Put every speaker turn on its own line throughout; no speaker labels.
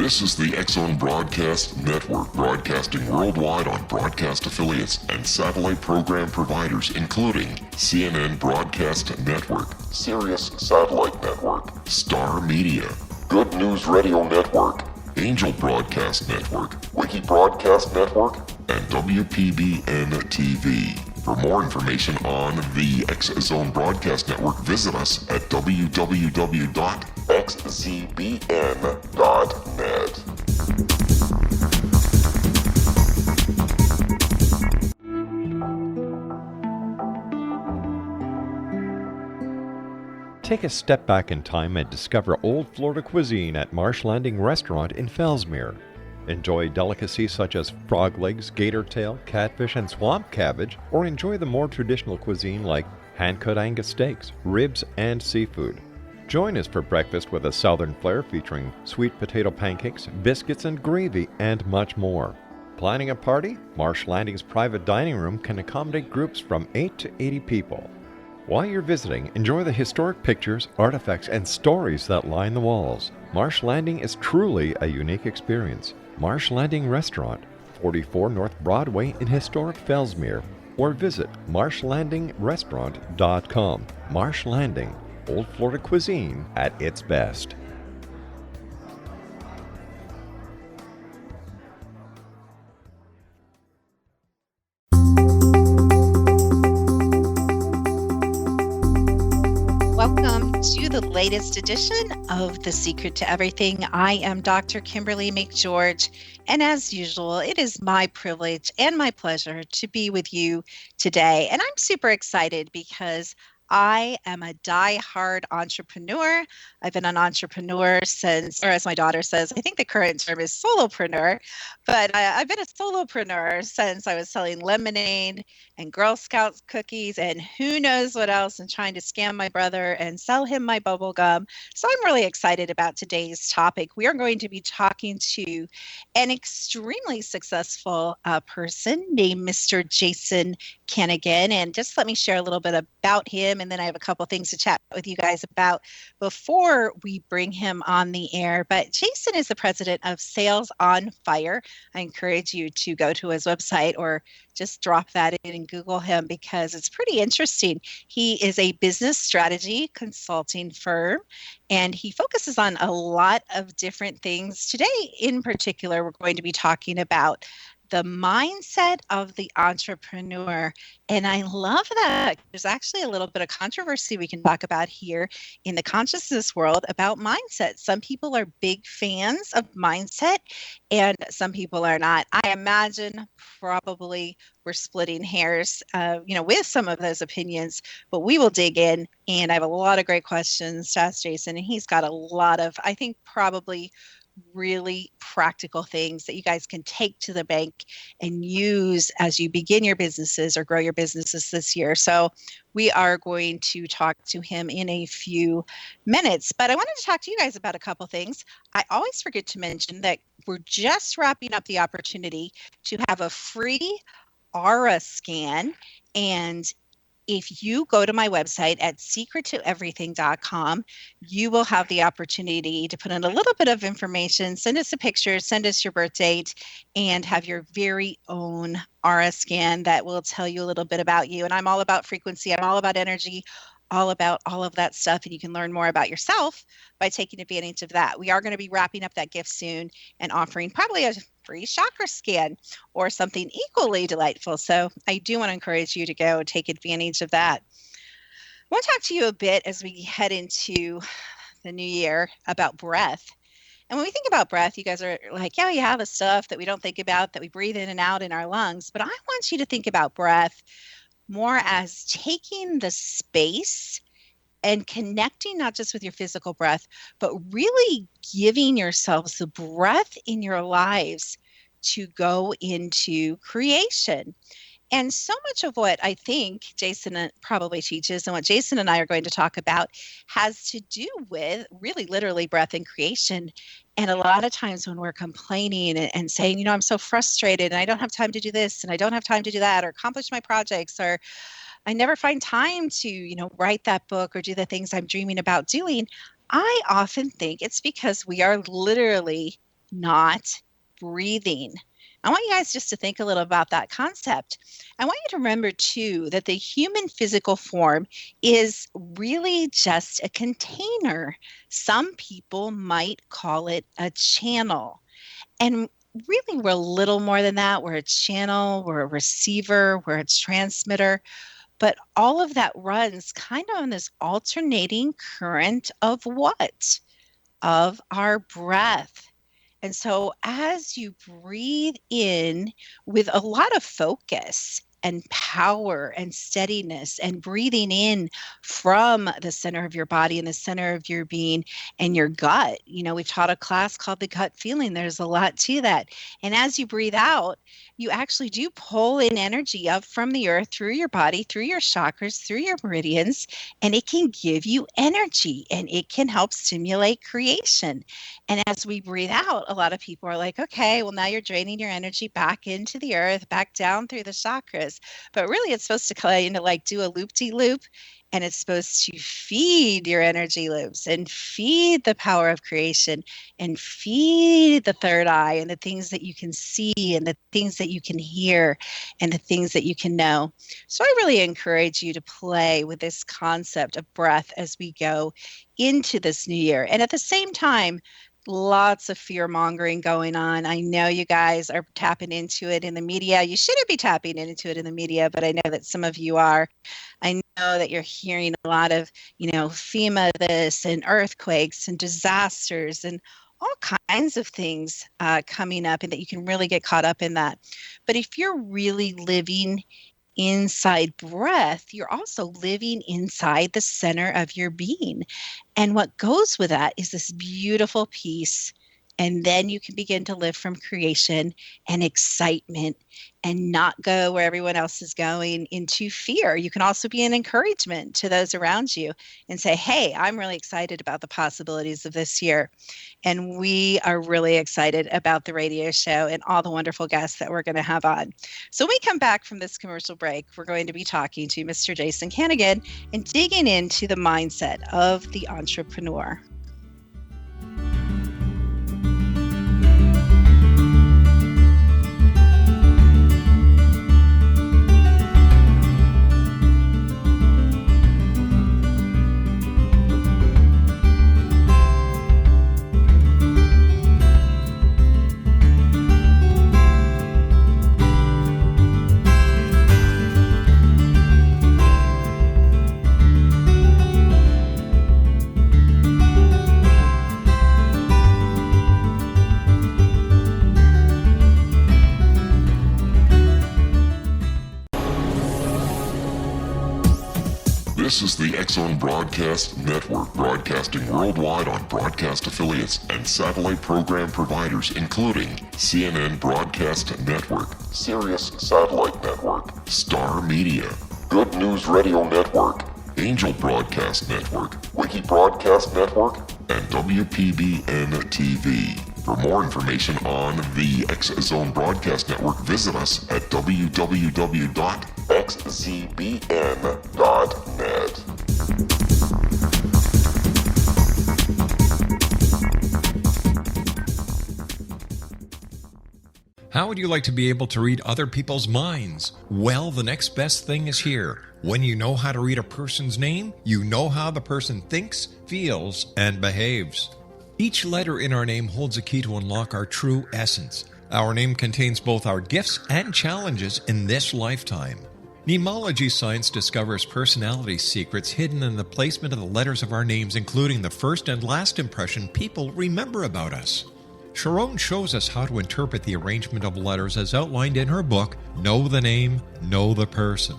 This is the X-Zone Broadcast Network, broadcasting worldwide on broadcast affiliates and satellite program providers, including CNN Broadcast Network, Sirius Satellite Network, Star Media, Good News Radio Network, Angel Broadcast Network, Wiki Broadcast Network, and WPBN TV. For more information on the X-Zone Broadcast Network, visit us at www.xzbn.net.
Take a step back in time and discover old Florida cuisine at Marsh Landing Restaurant in Fellsmere. Enjoy delicacies such as frog legs, gator tail, catfish, and swamp cabbage, or enjoy the more traditional cuisine like hand-cut Angus steaks, ribs, and seafood. Join us for breakfast with a southern flair featuring sweet potato pancakes, biscuits and gravy, and much more. Planning a party? Marsh Landing's private dining room can accommodate groups from 8 to 80 people. While you're visiting, enjoy the historic pictures, artifacts, and stories that line the walls. Marsh Landing is truly a unique experience. Marsh Landing Restaurant, 44 North Broadway in historic Fellsmere, or visit marshlandingrestaurant.com. Marsh Landing, Old Florida cuisine at its best.
Welcome to the latest edition of The Secret to Everything. I am Dr. Kimberly McGeorge, and as usual, it is my privilege and my pleasure to be with you today. And I'm super excited because I am a die-hard entrepreneur. I've been an entrepreneur since, or as my daughter says, I think the current term is solopreneur, but I've been a solopreneur since I was selling lemonade and Girl Scout cookies and who knows what else, and trying to scam my brother and sell him my bubble gum. So I'm really excited about today's topic. We are going to be talking to an extremely successful person named Mr. Jason Kanigan. And just let me share a little bit about him, and then I have a couple things to chat with you guys about before we bring him on the air. But Jason is the president of Sales on Fire. I encourage you to go to his website or just drop that in and Google him because it's pretty interesting. He is a business strategy consulting firm, and he focuses on a lot of different things. Today, in particular, we're going to be talking about the mindset of the entrepreneur. And I love that there's actually a little bit of controversy we can talk about here in the consciousness world about mindset. Some people are big fans of mindset and some people are not. I imagine probably we're splitting hairs, with some of those opinions, but we will dig in. And I have a lot of great questions to ask Jason, and he's got a lot of, I think, probably really practical things that you guys can take to the bank and use as you begin your businesses or grow your businesses this year. So we are going to talk to him in a few minutes, but I wanted to talk to you guys about a couple things. I always forget to mention that we're just wrapping up the opportunity to have a free aura scan, and if you go to my website at secrettoeverything.com, you will have the opportunity to put in a little bit of information, send us a picture, send us your birth date, and have your very own aura scan that will tell you a little bit about you. And I'm all about frequency. I'm all about energy, all about all of that stuff. And you can learn more about yourself by taking advantage of that. We are going to be wrapping up that gift soon and offering probably a free chakra scan or something equally delightful. So I do want to encourage you to go take advantage of that. I want to talk to you a bit as we head into the new year about breath. And when we think about breath, you guys are like, yeah, the stuff that we don't think about, that we breathe in and out in our lungs. But I want you to think about breath more as taking the space and connecting not just with your physical breath, but really giving yourselves the breath in your lives to go into creation. And so much of what I think Jason probably teaches and what Jason and I are going to talk about has to do with really literally breath and creation. And a lot of times when we're complaining and saying, I'm so frustrated and I don't have time to do this and I don't have time to do that or accomplish my projects, or I never find time to, write that book or do the things I'm dreaming about doing, I often think it's because we are literally not breathing. I want you guys just to think a little about that concept. I want you to remember, too, that the human physical form is really just a container. Some people might call it a channel. And really, we're a little more than that. We're a channel, we're a receiver, we're a transmitter. But all of that runs kind of on this alternating current of what? Of our breath. And so as you breathe in with a lot of focus and power and steadiness, and breathing in from the center of your body and the center of your being and your gut. We taught a class called the gut feeling. There's a lot to that. And as you breathe out, you actually do pull in energy up from the earth through your body, through your chakras, through your meridians, and it can give you energy and it can help stimulate creation. And as we breathe out, a lot of people are like, okay, well, now you're draining your energy back into the earth, back down through the chakras. But really, it's supposed to kind of like do a loop-de-loop, and it's supposed to feed your energy loops and feed the power of creation and feed the third eye and the things that you can see and the things that you can hear and the things that you can know. So I really encourage you to play with this concept of breath as we go into this new year. And at the same time, lots of fear mongering going on. I know you guys are tapping into it in the media. You shouldn't be tapping into it in the media, but I know that some of you are. I know that you're hearing a lot of, FEMA this and earthquakes and disasters and all kinds of things coming up, and that you can really get caught up in that. But if you're really living inside breath, you're also living inside the center of your being. And what goes with that is this beautiful peace. And then you can begin to live from creation and excitement and not go where everyone else is going into fear. You can also be an encouragement to those around you and say, hey, I'm really excited about the possibilities of this year. And we are really excited about the radio show and all the wonderful guests that we're going to have on. So when we come back from this commercial break, we're going to be talking to Mr. Jason Kanigan and digging into the mindset of the entrepreneur.
This is the X-Zone Broadcast Network, broadcasting worldwide on broadcast affiliates and satellite program providers, including CNN Broadcast Network, Sirius Satellite Network, Star Media, Good News Radio Network, Angel Broadcast Network, Wiki Broadcast Network, and WPBN TV. For more information on the X-Zone Broadcast Network, visit us at www.xzbn.net.
How would you like to be able to read other people's minds? Well, the next best thing is here. When you know how to read a person's name, you know how the person thinks, feels, and behaves. Each letter in our name holds a key to unlock our true essence. Our name contains both our gifts and challenges in this lifetime. Mnemology science discovers personality secrets hidden in the placement of the letters of our names, including the first and last impression people remember about us. Sharon shows us how to interpret the arrangement of letters as outlined in her book, Know the Name, Know the Person.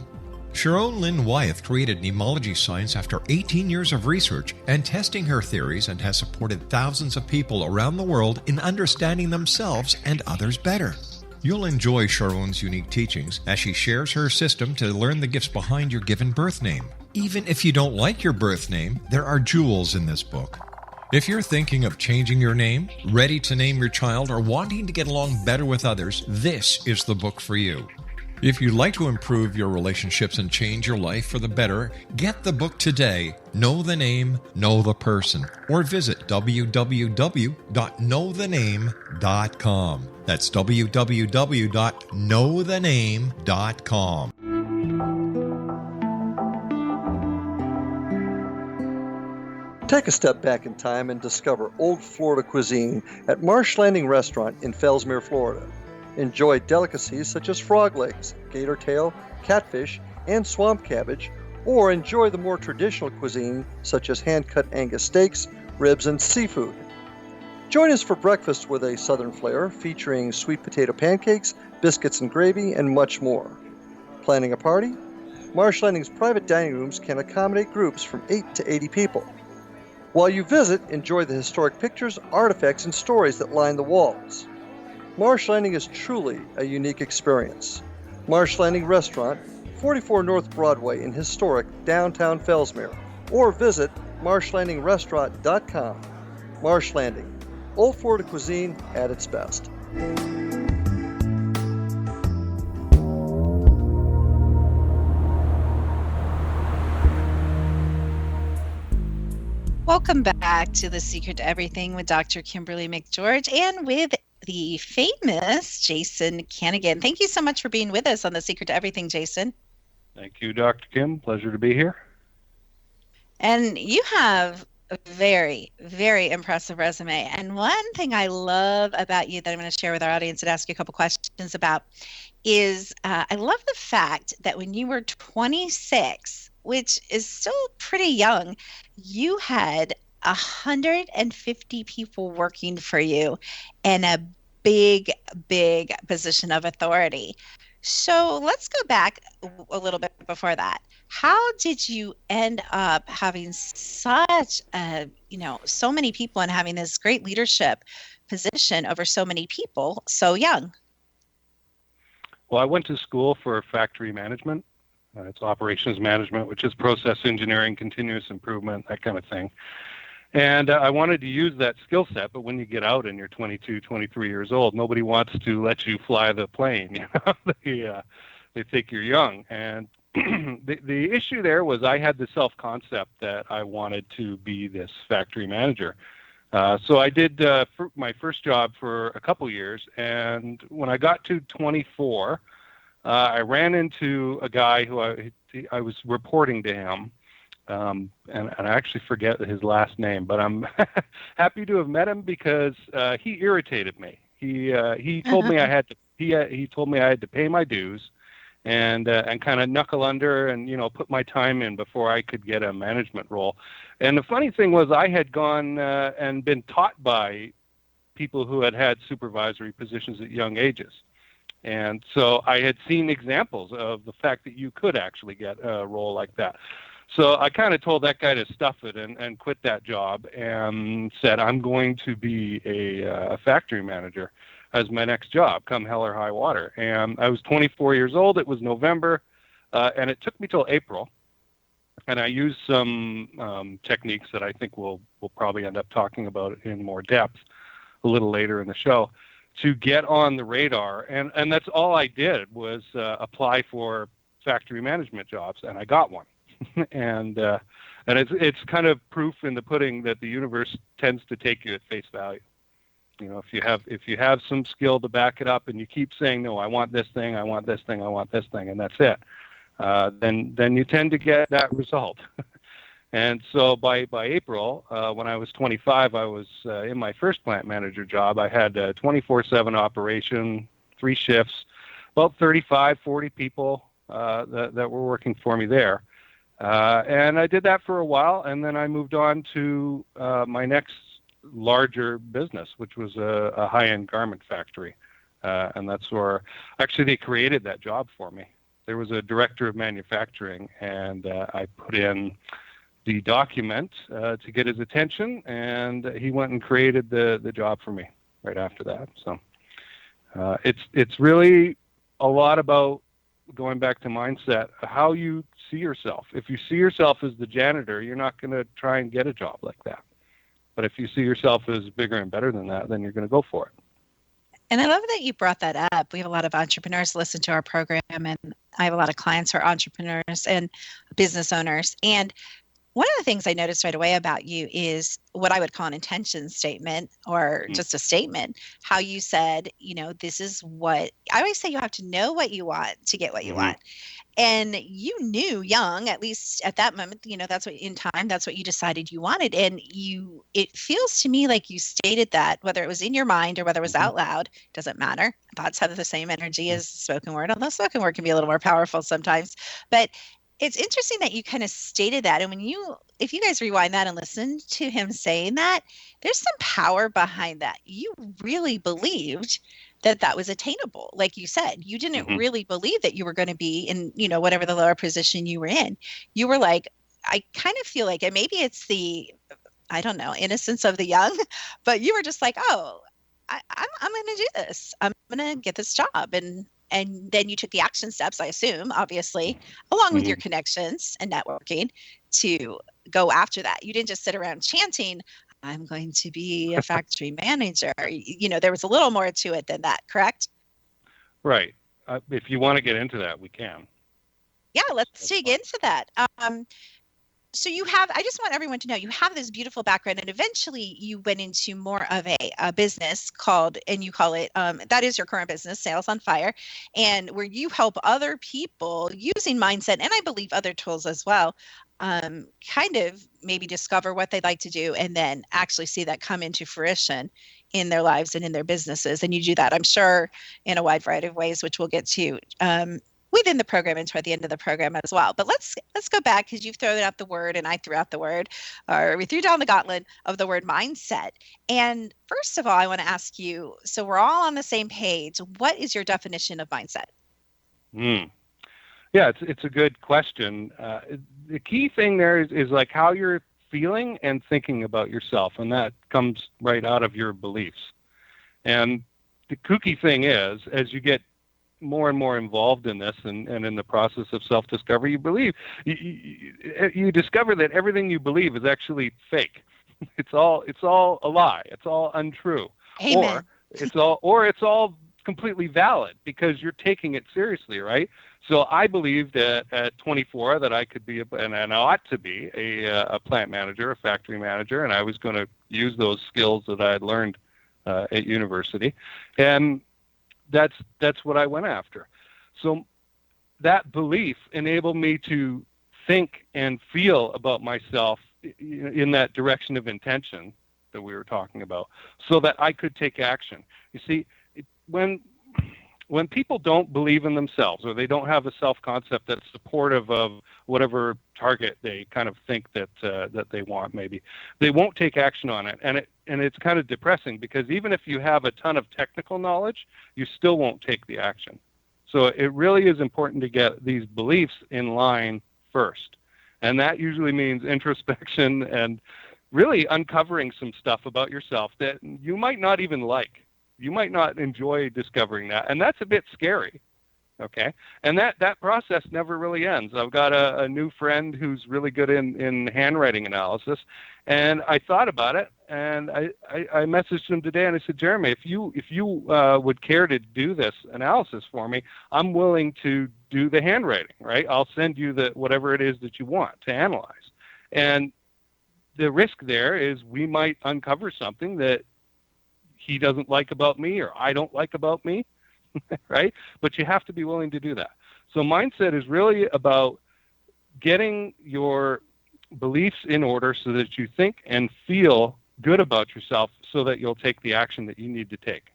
Sharon Lynn Wyeth created mnemology science after 18 years of research and testing her theories, and has supported thousands of people around the world in understanding themselves and others better. You'll enjoy Sharon's unique teachings as she shares her system to learn the gifts behind your given birth name. Even if you don't like your birth name, there are jewels in this book. If you're thinking of changing your name, ready to name your child, or wanting to get along better with others, this is the book for you. If you'd like to improve your relationships and change your life for the better, get the book today, Know the Name, Know the Person, or visit www.knowthename.com. That's www.knowthename.com.
Take a step back in time and discover old Florida cuisine at Marsh Landing Restaurant in Fellsmere, Florida. Enjoy delicacies such as frog legs, gator tail, catfish, and swamp cabbage, or enjoy the more traditional cuisine such as hand-cut Angus steaks, ribs, and seafood. Join us for breakfast with a southern flair featuring sweet potato pancakes, biscuits and gravy, and much more. Planning a party? Marsh Landing's private dining rooms can accommodate groups from 8 to 80 people. While you visit, enjoy the historic pictures, artifacts, and stories that line the walls. Marsh Landing is truly a unique experience. Marsh Landing Restaurant, 44 North Broadway in historic downtown Fellsmere, or visit marshlandingrestaurant.com. Marsh Landing, old Florida cuisine at its best.
Welcome back to The Secret to Everything with Dr. Kimberly McGeorge and with the famous Jason Kanigan. Thank you so much for being with us on The Secret to Everything, Jason.
Thank you, Dr. Kim. Pleasure to be here.
And you have a very, very impressive resume. And one thing I love about you that I'm going to share with our audience and ask you a couple questions about is I love the fact that when you were 26, which is still pretty young, you had 150 people working for you and a big, big position of authority. So let's go back a little bit before that. How did you end up having such so many people and having this great leadership position over so many people so young?
Well, I went to school for factory management. It's operations management, which is process engineering, continuous improvement, that kind of thing. And I wanted to use that skill set, but when you get out and you're 22, 23 years old, nobody wants to let you fly the plane. They think you're young. And the issue there was I had the self-concept that I wanted to be this factory manager. So I did my first job for a couple years, and when I got to 24, I ran into a guy who I was reporting to him, and I actually forget his last name, but I'm happy to have met him because he irritated me. He told me I had to he told me I had to pay my dues and kind of knuckle under and put my time in before I could get a management role. And the funny thing was I had gone and been taught by people who had supervisory positions at young ages. And so I had seen examples of the fact that you could actually get a role like that. So I kind of told that guy to stuff it and quit that job and said, I'm going to be a factory manager as my next job, come hell or high water. And I was 24 years old. It was November, and it took me till April. And I used some techniques that I think we'll probably end up talking about in more depth a little later in the show, to get on the radar. And that's all I did was apply for factory management jobs, and I got one. and it's kind of proof in the pudding that the universe tends to take you at face value. If you have some skill to back it up and you keep saying, no, I want this thing, I want this thing, I want this thing, and that's it, then you tend to get that result. And so by April, when I was 25, I was in my first plant manager job. I had a 24/7 operation, 3 shifts, about 35, 40 people that were working for me there. And I did that for a while, and then I moved on to my next larger business, which was a high-end garment factory. And that's where actually they created that job for me. There was a director of manufacturing, and I put in the document to get his attention, and he went and created the job for me right after that. So it's really a lot about going back to mindset, how you see yourself. If you see yourself as the janitor, you're not going to try and get a job like that. But if you see yourself as bigger and better than that, then you're going to go for it.
And I love that you brought that up. We have a lot of entrepreneurs listen to our program, and I have a lot of clients who are entrepreneurs and business owners. And one of the things I noticed right away about you is what I would call an intention statement, or just a statement. How you said, this is what I always say: you have to know what you want to get what you want. And you knew young, at least at that moment, that's what in time, that's what you decided you wanted. And it feels to me like you stated that, whether it was in your mind or whether it was out loud, doesn't matter. Thoughts have the same energy as spoken word, although spoken word can be a little more powerful sometimes. But it's interesting that you kind of stated that. And if you guys rewind that and listen to him saying that, there's some power behind that. You really believed that was attainable. Like you said, you didn't really believe that you were going to be in, whatever the lower position you were in. You were like, I kind of feel like, and maybe it's the, I don't know, innocence of the young, but you were just like, oh, I'm going to do this. I'm going to get this job. And then you took the action steps, I assume, obviously, along with your connections and networking to go after that. You didn't just sit around chanting, I'm going to be a factory manager. There was a little more to it than that, correct?
Right. If you want to get into that, we can.
Yeah, let's dig into that. So I just want everyone to know, you have this beautiful background, and eventually you went into more of a business called, and you call it, that is your current business, Sales on Fire, and where you help other people using mindset, and I believe other tools as well, kind of maybe discover what they'd like to do and then actually see that come into fruition in their lives and in their businesses. And you do that, I'm sure, in a wide variety of ways, which we'll get to within the program and toward the end of the program as well. But let's go back, because you've thrown out the word and I threw out the word, or we threw down the gauntlet of the word mindset. And first of all, I want to ask you, so we're all on the same page, what is your definition of mindset?
Yeah, it's a good question. The key thing there is like how you're feeling and thinking about yourself, and that comes right out of your beliefs. And the kooky thing is, as you get more and more involved in this and in the process of self-discovery, you discover that everything you believe is actually fake. It's all a lie. It's all untrue.
Amen.
Or it's all completely valid because you're taking it seriously, right? So I believed at 24 that I could be and I ought to be a plant manager, a factory manager, and I was going to use those skills that I had learned at university, and that's what I went after. So that belief enabled me to think and feel about myself in that direction of intention that we were talking about, so that I could take action. You see, when people don't believe in themselves, or they don't have a self-concept that's supportive of whatever target they kind of think that they want, maybe they won't take action on it. And it's kind of depressing, because even if you have a ton of technical knowledge, you still won't take the action. So it really is important to get these beliefs in line first. And that usually means introspection and really uncovering some stuff about yourself that you might not even like. You might not enjoy discovering that, and that's a bit scary, okay? And that process never really ends. I've got a new friend who's really good in handwriting analysis, and I thought about it, and I messaged him today, and I said, Jeremy, if you would care to do this analysis for me, I'm willing to do the handwriting, right? I'll send you whatever it is that you want to analyze. And the risk there is we might uncover something that he doesn't like about me, or I don't like about me, right? But you have to be willing to do that. So mindset is really about getting your beliefs in order so that you think and feel good about yourself, so that you'll take the action that you need to take.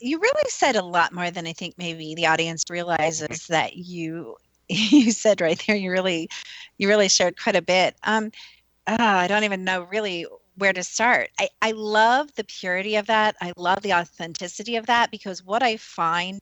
You really said a lot more than I think maybe the audience realizes that you said right there. You really shared quite a bit. I don't even know really where to start. I love the purity of that. I love the authenticity of that, because what I find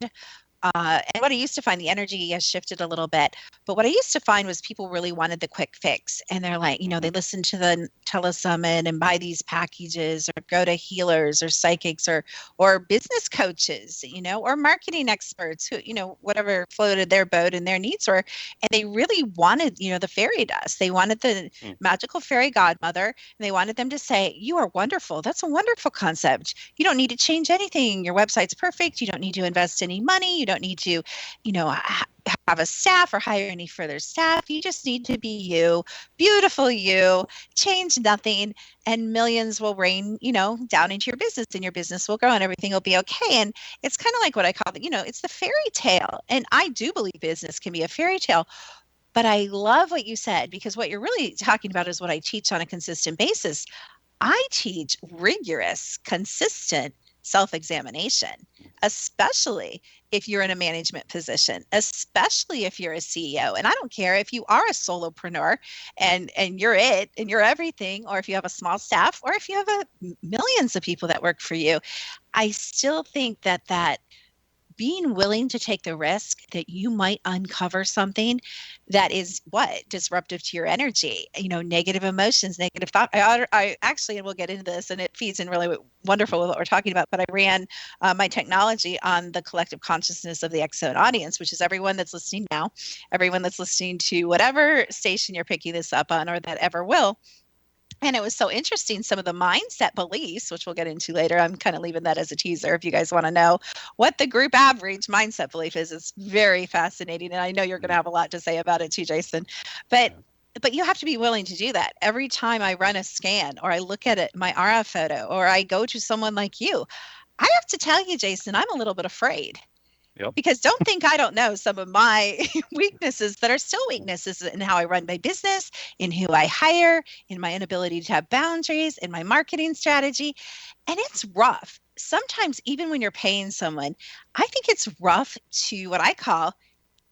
And what I used to find, the energy has shifted a little bit. But what I used to find was people really wanted the quick fix. And they're like, they listen to the telesummit and buy these packages or go to healers or psychics or business coaches, or marketing experts who, whatever floated their boat and their needs were. And they really wanted, the fairy dust. They wanted the magical fairy godmother. And they wanted them to say, you are wonderful. That's a wonderful concept. You don't need to change anything. Your website's perfect. You don't need to invest any money. You don't need to, have a staff or hire any further staff. You just need to be you, beautiful you, change nothing, and millions will rain, down into your business, and your business will grow and everything will be okay. And it's kind of like what I call it, it's the fairy tale. And I do believe business can be a fairy tale. But I love what you said, because what you're really talking about is what I teach on a consistent basis. I teach rigorous, consistent self-examination, especially if you're in a management position, especially if you're a CEO. And I don't care if you are a solopreneur and you're it and you're everything, or if you have a small staff, or if you have millions of people that work for you. I still think that being willing to take the risk that you might uncover something that is disruptive to your energy, negative emotions, negative thought. I actually, and we'll get into this, and it feeds in really wonderful with what we're talking about, but I ran my technology on the collective consciousness of the X-Zone audience, which is everyone that's listening now, everyone that's listening to whatever station you're picking this up on or that ever will. And it was so interesting, some of the mindset beliefs, which we'll get into later. I'm kind of leaving that as a teaser if you guys want to know what the group average mindset belief is. It's very fascinating. And I know you're going to have a lot to say about it too, Jason. But you have to be willing to do that. Every time I run a scan or I look at it, my aura photo, or I go to someone like you, I have to tell you, Jason, I'm a little bit afraid. Yep. Because don't think I don't know some of my weaknesses that are still weaknesses in how I run my business, in who I hire, in my inability to have boundaries, in my marketing strategy. And it's rough. Sometimes even when you're paying someone, I think it's rough to what I call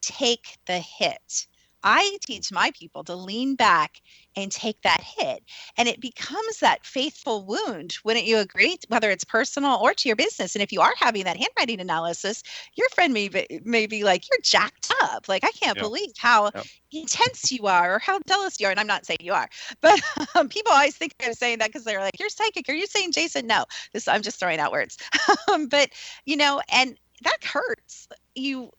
take the hit. I teach my people to lean back and take that hit. And it becomes that faithful wound. Wouldn't you agree? Whether it's personal or to your business. And if you are having that handwriting analysis, your friend may be like, you're jacked up. Like, I can't believe how intense you are or how jealous you are. And I'm not saying you are, but people always think I'm saying that because they're like, you're psychic. Are you saying, Jason? No, I'm just throwing out words. But, and that hurts. We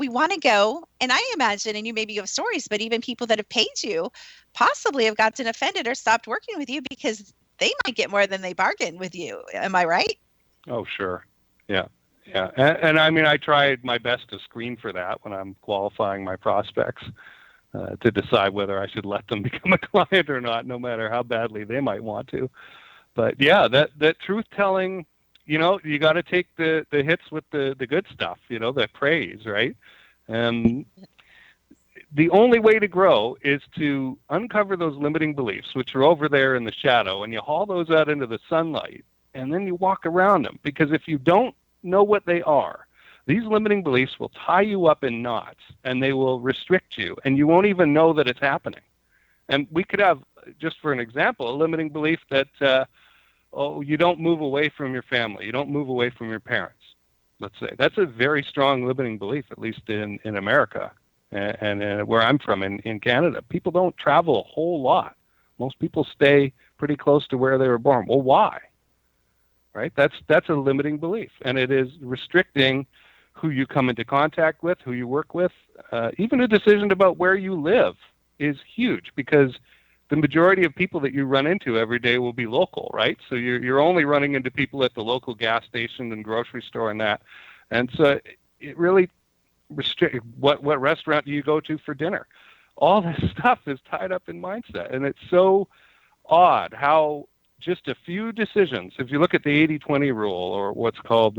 want to go, and I imagine, and you have stories, but even people that have paid you possibly have gotten offended or stopped working with you because they might get more than they bargained with you. Am I right?
Oh, sure. Yeah. And I mean, I tried my best to screen for that when I'm qualifying my prospects to decide whether I should let them become a client or not, no matter how badly they might want to. But yeah, that truth telling, you got to take the hits with the good stuff, the praise, right? And the only way to grow is to uncover those limiting beliefs, which are over there in the shadow, and you haul those out into the sunlight, and then you walk around them. Because if you don't know what they are, these limiting beliefs will tie you up in knots, and they will restrict you, and you won't even know that it's happening. And we could have, just for an example, a limiting belief that, you don't move away from your family. You don't move away from your parents, let's say. That's a very strong limiting belief, at least in America and where I'm from in Canada. People don't travel a whole lot. Most people stay pretty close to where they were born. Well, why? Right? That's a limiting belief, and it is restricting who you come into contact with, who you work with. Even a decision about where you live is huge, because the majority of people that you run into every day will be local, right? So you're only running into people at the local gas station and grocery store and that. And so it really restricts what restaurant do you go to for dinner. All this stuff is tied up in mindset. And it's so odd how just a few decisions, if you look at the 80-20 rule, or what's called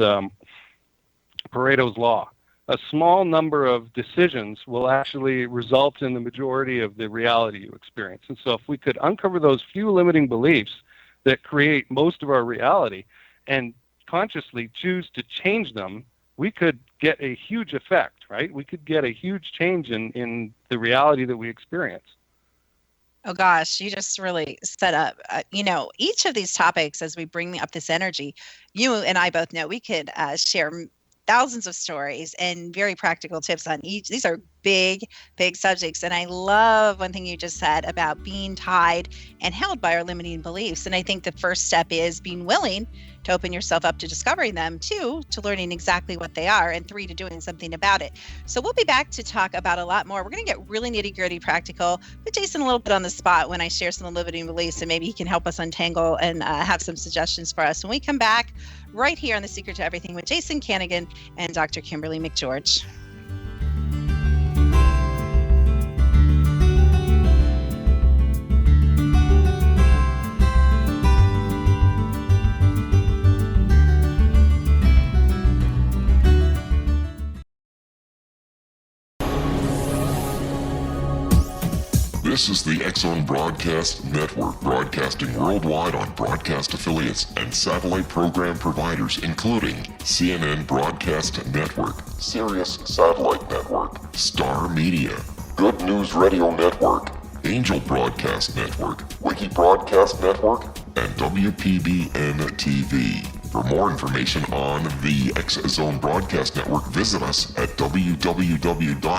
Pareto's law, a small number of decisions will actually result in the majority of the reality you experience. And so if we could uncover those few limiting beliefs that create most of our reality and consciously choose to change them, we could get a huge effect, right? We could get a huge change in the reality that we experience.
Oh gosh, you just really set up, each of these topics, as we bring up this energy, you and I both know we could share thousands of stories and very practical tips on each. These are big subjects. And I love one thing you just said about being tied and held by our limiting beliefs. And I think the first step is being willing to open yourself up to discovering them, 2, to learning exactly what they are, and 3, to doing something about it. So we'll be back to talk about a lot more. We're going to get really nitty-gritty practical, put Jason a little bit on the spot when I share some limiting beliefs, and maybe he can help us untangle and have some suggestions for us when we come back right here on The Secret to Everything with Jason Kanigan and Dr. Kimberly McGeorge.
This is the X-Zone Broadcast Network, broadcasting worldwide on broadcast affiliates and satellite program providers, including CNN Broadcast Network, Sirius Satellite Network, Star Media, Good News Radio Network, Angel Broadcast Network, Wiki Broadcast Network, and WPBN TV. For more information on the X-Zone Broadcast Network, visit us at www.xzbn.net.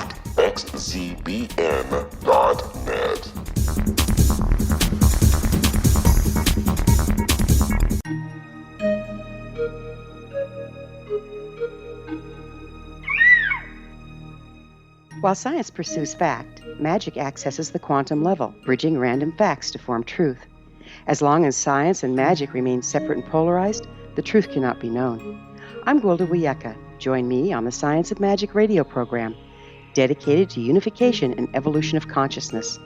While science pursues fact, magic accesses the quantum level, bridging random facts to form truth. As long as science and magic remain separate and polarized, the truth cannot be known. I'm Gwilda Wiyaka. Join me on the Science of Magic radio program, dedicated to unification and evolution of consciousness.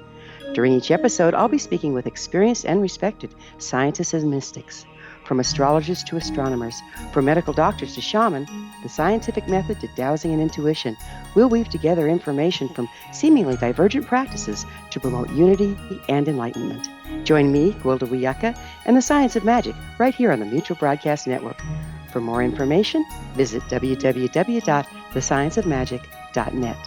During each episode, I'll be speaking with experienced and respected scientists and mystics. From astrologers to astronomers, from medical doctors to shaman, the scientific method to dowsing and intuition, we'll weave together information from seemingly divergent practices to promote unity and enlightenment. Join me, Gwilda Wiyaka, and the Science of Magic right here on the Mutual Broadcast Network. For more information, visit www.thescienceofmagic.net.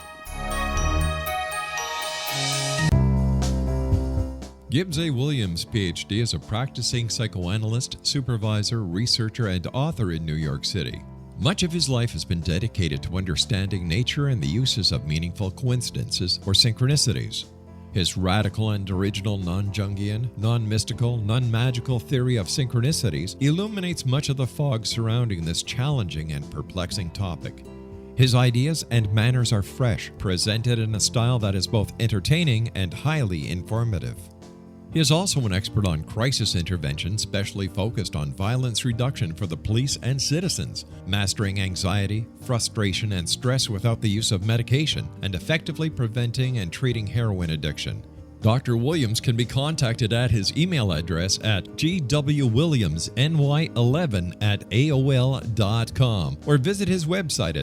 Gibbs A. Williams, Ph.D., is a practicing psychoanalyst, supervisor, researcher, and author in New York City. Much of his life has been dedicated to understanding nature and the uses of meaningful coincidences or synchronicities. His radical and original non-Jungian, non-mystical, non-magical theory of synchronicities illuminates much of the fog surrounding this challenging and perplexing topic. His ideas and manners are fresh, presented in a style that is both entertaining and highly informative. He is also an expert on crisis intervention, specially focused on violence reduction for the police and citizens, mastering anxiety, frustration, and stress without the use of medication, and effectively preventing and treating heroin addiction. Dr. Williams can be contacted at his email address at gwwilliamsny11@aol.com or visit his website at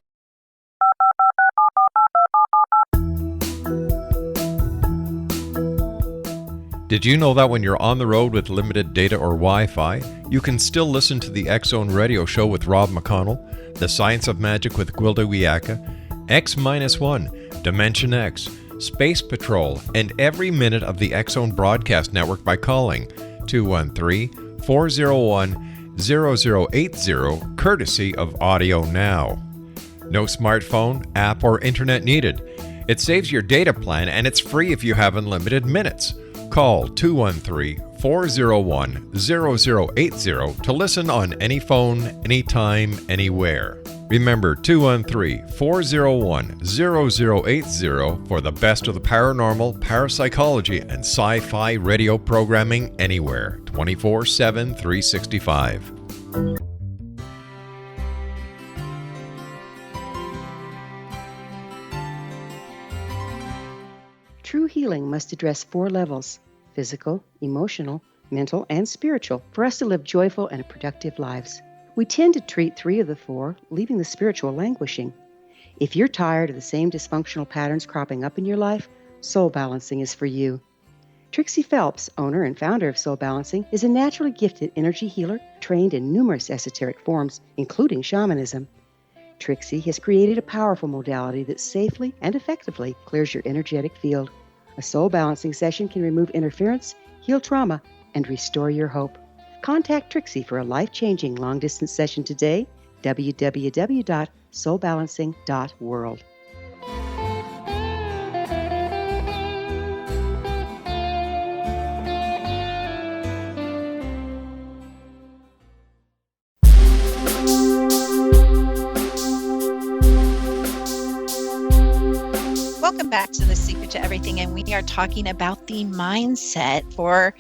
Did you know that when you're on the road with limited data or Wi-Fi, you can still listen to the X-Zone Radio Show with Rob McConnell, The Science of Magic with Gwilda Wiyaka, X-1, Dimension X, Space Patrol, and every minute of the X-Zone Broadcast Network by calling 213-401-0080, courtesy of Audio Now. No smartphone, app, or internet needed. It saves your data plan and it's free if you have unlimited minutes. Call 213-401-0080 to listen on any phone, anytime, anywhere. Remember 213-401-0080 for the best of the paranormal, parapsychology, and sci-fi radio programming anywhere, 24/7, 365.
True healing must address 4 levels: physical, emotional, mental, and spiritual, for us to live joyful and productive lives. We tend to treat 3 of the 4, leaving the spiritual languishing. If you're tired of the same dysfunctional patterns cropping up in your life, soul balancing is for you. Trixie Phelps, owner and founder of Soul Balancing, is a naturally gifted energy healer trained in numerous esoteric forms, including shamanism. Trixie has created a powerful modality that safely and effectively clears your energetic field. A soul balancing session can remove interference, heal trauma, and restore your hope. Contact Trixie for a life-changing long-distance session today www.soulbalancing.world.
Welcome back to The Secret to Everything, and we are talking about the mindset for,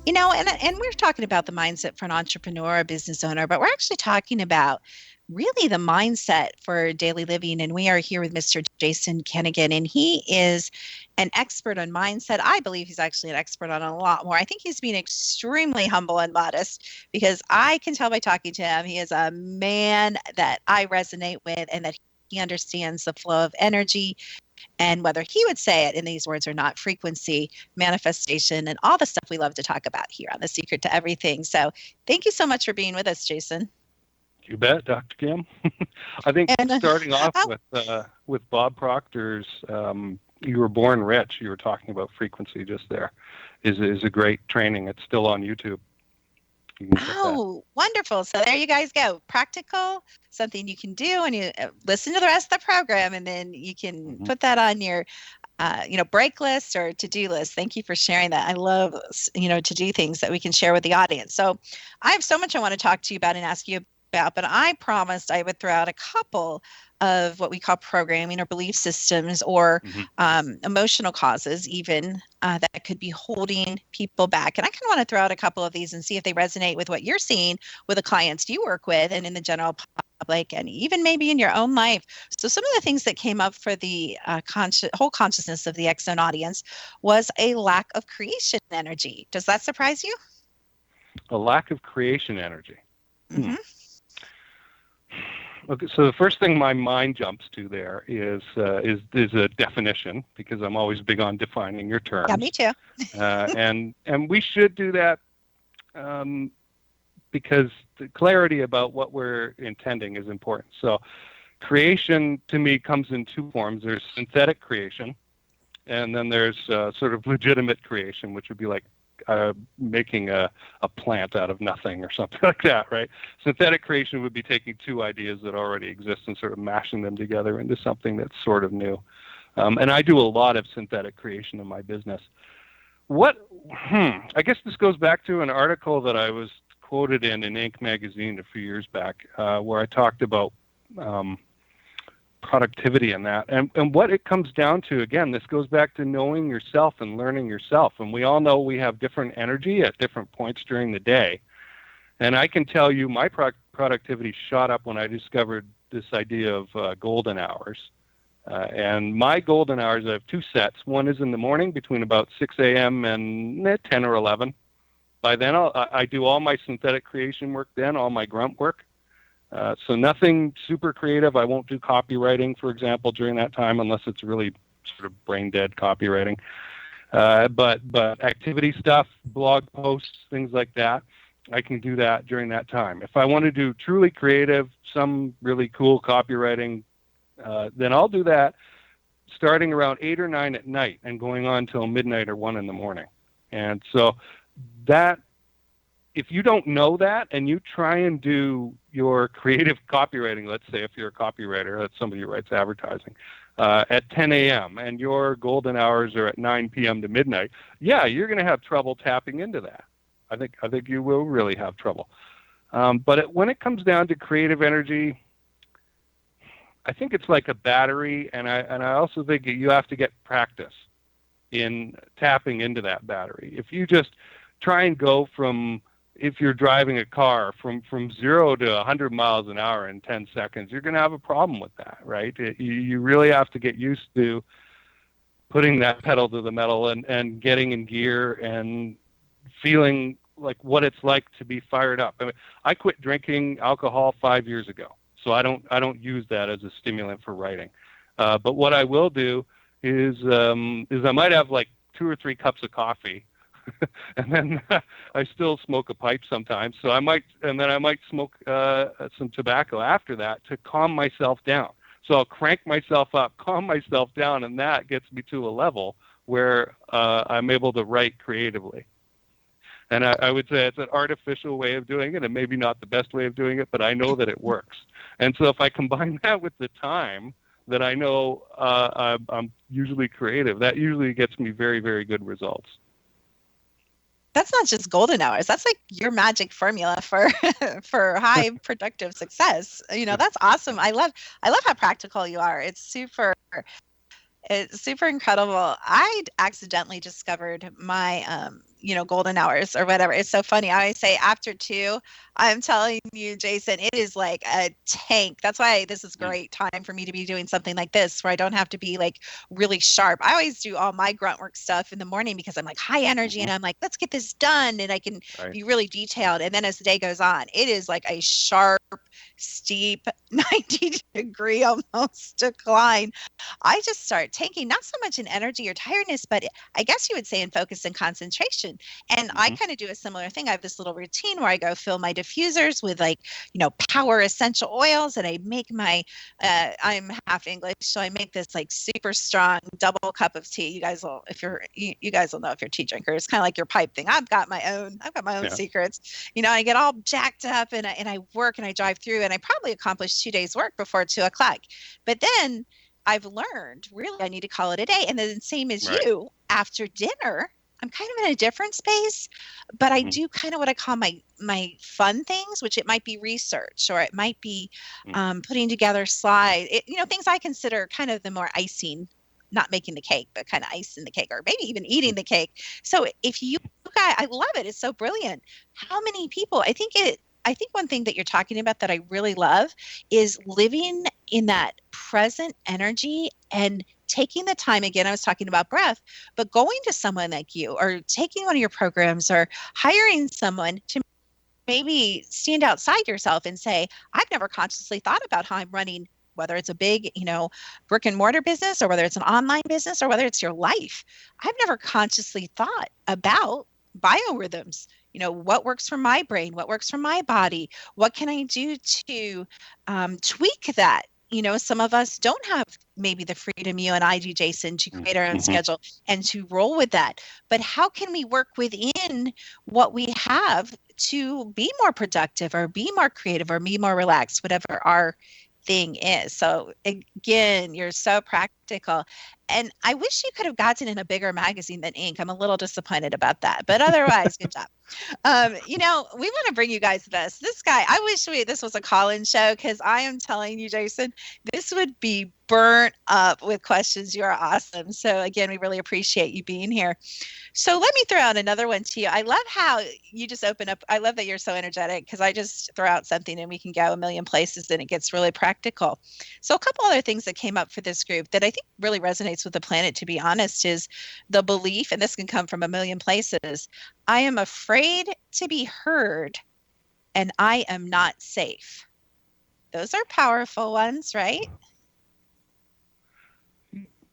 and we're talking about the mindset for an entrepreneur, a business owner, but we're actually talking about really the mindset for daily living. And we are here with Mr. Jason Kanigan, and he is an expert on mindset. I believe he's actually an expert on a lot more. I think he's being extremely humble and modest, because I can tell by talking to him, he is a man that I resonate with, and that he understands the flow of energy, and whether he would say it in these words or not, frequency, manifestation, and all the stuff we love to talk about here on The Secret to Everything. So thank you so much for being with us, Jason.
You bet, Dr. Kim. I think starting off with Bob Proctor's You Were Born Rich, you were talking about frequency just there, is a great training. It's still on YouTube.
Oh, wonderful. So there you guys go. Practical, something you can do, and you listen to the rest of the program, and then you can put that on your break list or to-do list. Thank you for sharing that. I love, to do things that we can share with the audience. So I have so much I want to talk to you about and ask you about, but I promised I would throw out a couple of what we call programming or belief systems or emotional causes even that could be holding people back. And I kind of want to throw out a couple of these and see if they resonate with what you're seeing with the clients you work with and in the general public, and even maybe in your own life. So some of the things that came up for the whole consciousness of the X-Zone audience was a lack of creation energy. Does that surprise you?
A lack of creation energy.
Mm-hmm.
Okay, so the first thing my mind jumps to there is a definition, because I'm always big on defining your terms.
Yeah, me too.
and we should do that because the clarity about what we're intending is important. So creation to me comes in two forms. There's synthetic creation, and then there's sort of legitimate creation, which would be like making a plant out of nothing or something like that, right? Synthetic creation would be taking two ideas that already exist and sort of mashing them together into something that's sort of new. And I do a lot of synthetic creation in my business. I guess this goes back to an article that I was quoted in Inc. magazine a few years back, where I talked about productivity in that. And what it comes down to, again, this goes back to knowing yourself and learning yourself. And we all know we have different energy at different points during the day. And I can tell you my productivity shot up when I discovered this idea of golden hours. And my golden hours, I have two sets. One is in the morning between about 6 a.m. and 10 or 11. By then, I do all my synthetic creation work then, all my grunt work. So nothing super creative. I won't do copywriting, for example, during that time, unless it's really sort of brain dead copywriting. But activity stuff, blog posts, things like that, I can do that during that time. If I want to do truly creative, some really cool copywriting, then I'll do that starting around 8 or 9 at night and going on till midnight or 1 in the morning. And so that, if you don't know that and you try and do your creative copywriting, let's say if you're a copywriter, that's somebody who writes advertising, at 10 a.m. and your golden hours are at 9 p.m. to midnight, yeah, you're going to have trouble tapping into that. I think you will really have trouble. But when it comes down to creative energy, I think it's like a battery, and I also think you have to get practice in tapping into that battery. If you just try and go from, if you're driving a car from 0 to 100 miles an hour in 10 seconds, you're going to have a problem with that, right? You really have to get used to putting that pedal to the metal and getting in gear and feeling like what it's like to be fired up. I mean, I quit drinking alcohol 5 years ago, so I don't use that as a stimulant for writing. But what I will do is I might have like 2 or 3 cups of coffee. And then I still smoke a pipe sometimes. So I might smoke some tobacco after that to calm myself down. So I'll crank myself up, calm myself down, and that gets me to a level where I'm able to write creatively. And I would say it's an artificial way of doing it, and maybe not the best way of doing it, but I know that it works. And so if I combine that with the time that I know I'm usually creative, that usually gets me very, very good results.
That's not just golden hours. That's like your magic formula for for high productive success. That's awesome. I love how practical you are. It's super incredible. I accidentally discovered my golden hours or whatever. It's so funny. I always say after 2, I'm telling you, Jason, it is like a tank. That's why this is great time for me to be doing something like this where I don't have to be like really sharp. I always do all my grunt work stuff in the morning because I'm like high energy and I'm like, let's get this done, and I can be really detailed. And then as the day goes on, it is like a sharp, steep 90-degree almost decline. I just start tanking, not so much in energy or tiredness, but I guess you would say in focus and concentration. And I kind of do a similar thing. I have this little routine where I go fill my diffusers with power essential oils, and I make my, I'm half English, so I make this like super strong double cup of tea. You guys will, you guys will know if you're tea drinkers. It's kind of like your pipe thing. I've got my own secrets. I get all jacked up and I work and I drive through, and I probably accomplish 2 days work before 2 o'clock. But then I've learned really I need to call it a day. And then same as you, after dinner, I'm kind of in a different space, but I do kind of what I call my fun things, which it might be research, or it might be putting together slides, things I consider kind of the more icing, not making the cake, but kind of ice in the cake, or maybe even eating the cake. So if you guys, I love it. It's so brilliant. How many people, I think one thing that you're talking about that I really love is living in that present energy and taking the time. Again, I was talking about breath, but going to someone like you, or taking one of your programs, or hiring someone to maybe stand outside yourself and say, I've never consciously thought about how I'm running, whether it's a big, brick and mortar business, or whether it's an online business, or whether it's your life. I've never consciously thought about biorhythms. What works for my brain? What works for my body? What can I do to tweak that? Some of us don't have maybe the freedom you and I do, Jason, to create our own schedule and to roll with that. But how can we work within what we have to be more productive, or be more creative, or be more relaxed, whatever our thing is? So again, you're so practical. And I wish you could have gotten in a bigger magazine than Inc. I'm a little disappointed about that, but otherwise, good job. We want to bring you guys this. This guy, I wish this was a call-in show, because I am telling you, Jason, this would be burnt up with questions. You are awesome. So again, we really appreciate you being here. So let me throw out another one to you. I love how you just open up. I love that you're so energetic, because I just throw out something and we can go a million places and it gets really practical. So a couple other things that came up for this group that I think really resonates with the planet, to be honest, is the belief, and this can come from a million places, I am afraid to be heard and I am not safe. Those are powerful ones, right?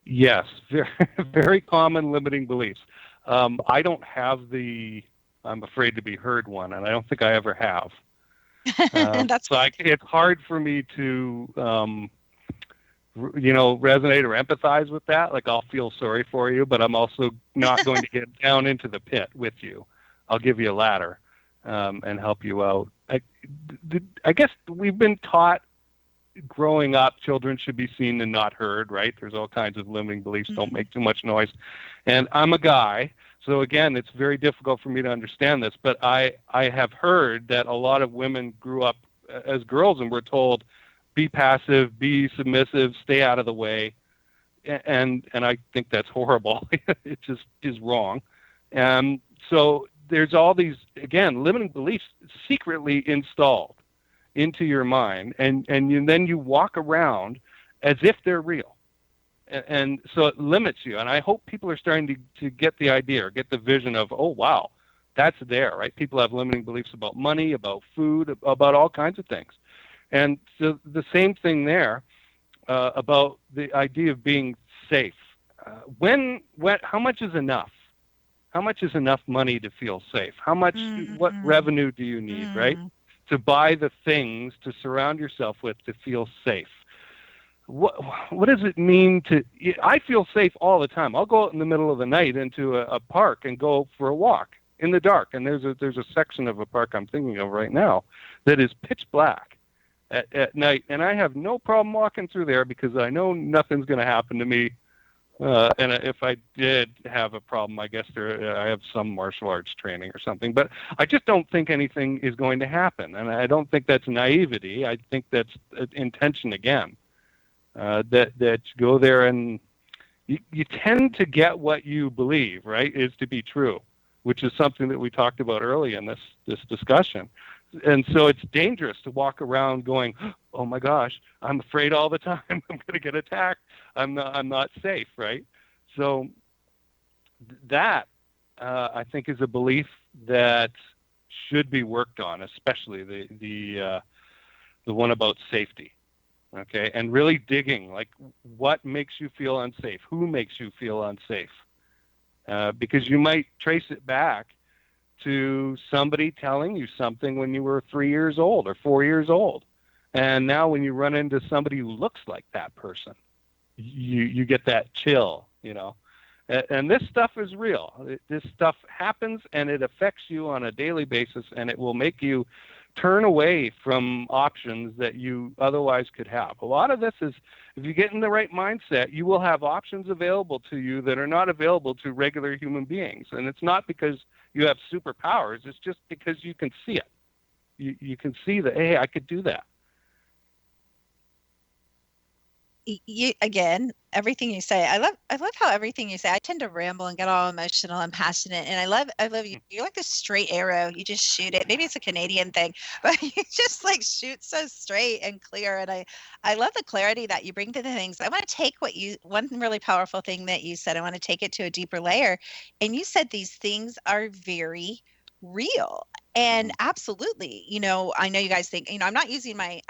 Yes, very, very common limiting beliefs. I don't have the I'm afraid to be heard one, and I don't think I ever have. It's hard for me to, resonate or empathize with that. Like, I'll feel sorry for you, but I'm also not going to get down into the pit with you. I'll give you a ladder and help you out. I guess we've been taught growing up, children should be seen and not heard, right? There's all kinds of limiting beliefs. Don't make too much noise. And I'm a guy, so again, it's very difficult for me to understand this, but I have heard that a lot of women grew up as girls and were told, be passive, be submissive, stay out of the way. And I think that's horrible. It just is wrong. So there's all these, again, limiting beliefs secretly installed into your mind, and then you walk around as if they're real. And so it limits you. And I hope people are starting to get the idea, or get the vision of, oh, wow, that's there, right? People have limiting beliefs about money, about food, about all kinds of things. And so the same thing there about the idea of being safe. How much is enough? How much is enough money to feel safe? How much, what revenue do you need, right? To buy the things to surround yourself with to feel safe. What does it mean I feel safe all the time. I'll go out in the middle of the night into a park and go for a walk. in the dark. And there's a section of a park I'm thinking of right now that is pitch black at night, and I have no problem walking through there because I know nothing's going to happen to me. And if I did have a problem, I guess I have some martial arts training or something. But I just don't think anything is going to happen, and I don't think that's naivety. I think that's intention again. That you go there and you tend to get what you believe, right, is to be true, which is something that we talked about early in this discussion. And so it's dangerous to walk around going, oh my gosh, I'm afraid all the time. I'm going to get attacked. I'm not safe, right? So that I think is a belief that should be worked on, especially the one about safety. Okay, and really digging, like, what makes you feel unsafe? Who makes you feel unsafe? Because you might trace it back to somebody telling you something when you were 3 years old or 4 years old. And now when you run into somebody who looks like that person, you get that chill, you know. And this stuff is real. This stuff happens, and it affects you on a daily basis, and it will make you turn away from options that you otherwise could have. A lot of this is, if you get in the right mindset, you will have options available to you that are not available to regular human beings. And it's not because you have superpowers. It's just because you can see it. You can see that, hey, I could do that.
Again, everything you say, I love how everything you say. I tend to ramble and get all emotional and passionate, and I love you. You're like a straight arrow. You just shoot it. Maybe it's a Canadian thing, but you just like shoot so straight and clear. And I love the clarity that you bring to the things. I want to take one really powerful thing that you said. I want to take it to a deeper layer, and you said these things are very real. And absolutely, you know, I know you guys think, you know, I'm not using my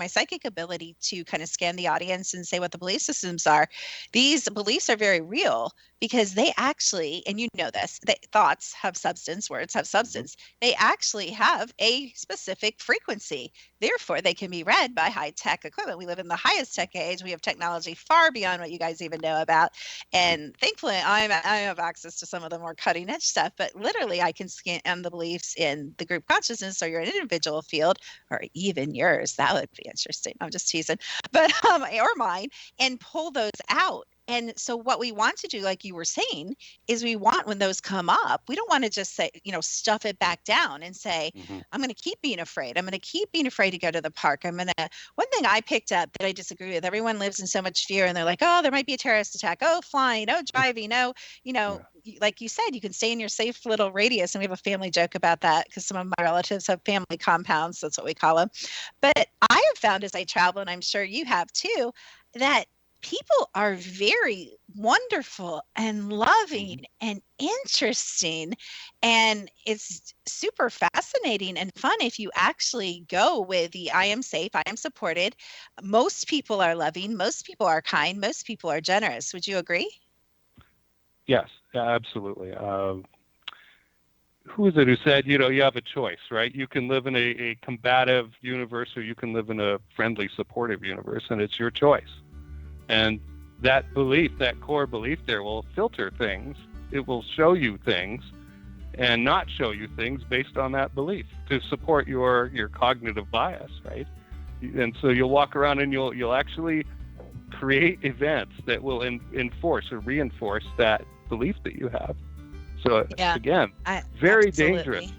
psychic ability to kind of scan the audience and say what the belief systems are. These beliefs are very real because they actually, and you know this, that thoughts have substance, words have substance. They actually have a specific frequency. Therefore, they can be read by high-tech equipment. We live in the highest tech age. We have technology far beyond what you guys even know about. And thankfully, I have access to some of the more cutting-edge stuff, but literally I can scan the beliefs in the group consciousness or your individual field, or even yours. That would be interesting. I'm just teasing, but or mine, and pull those out. And so what we want to do, like you were saying, is we want, when those come up, we don't want to just say, you know, stuff it back down and say, I'm going to keep being afraid. I'm going to keep being afraid to go to the park. One thing I picked up that I disagree with, everyone lives in so much fear, and they're like, oh, there might be a terrorist attack. Oh, flying. Oh, driving. Oh, you know, like you said, you can stay in your safe little radius. And we have a family joke about that because some of my relatives have family compounds. That's what we call them. But I have found as I travel, and I'm sure you have too, that people are very wonderful and loving and interesting, and it's super fascinating and fun if you actually go with the I am safe, I am supported. Most people are loving, most people are kind, most people are generous. Would you agree?
Yes, absolutely. Who is it who said, you know, you have a choice, right? You can live in a combative universe, or you can live in a friendly, supportive universe, and it's your choice. And that belief, that core belief there, will filter things. It will show you things and not show you things based on that belief to support your cognitive bias, right? And so you'll walk around and you'll actually create events that will enforce or reinforce that belief that you have. So again, very dangerous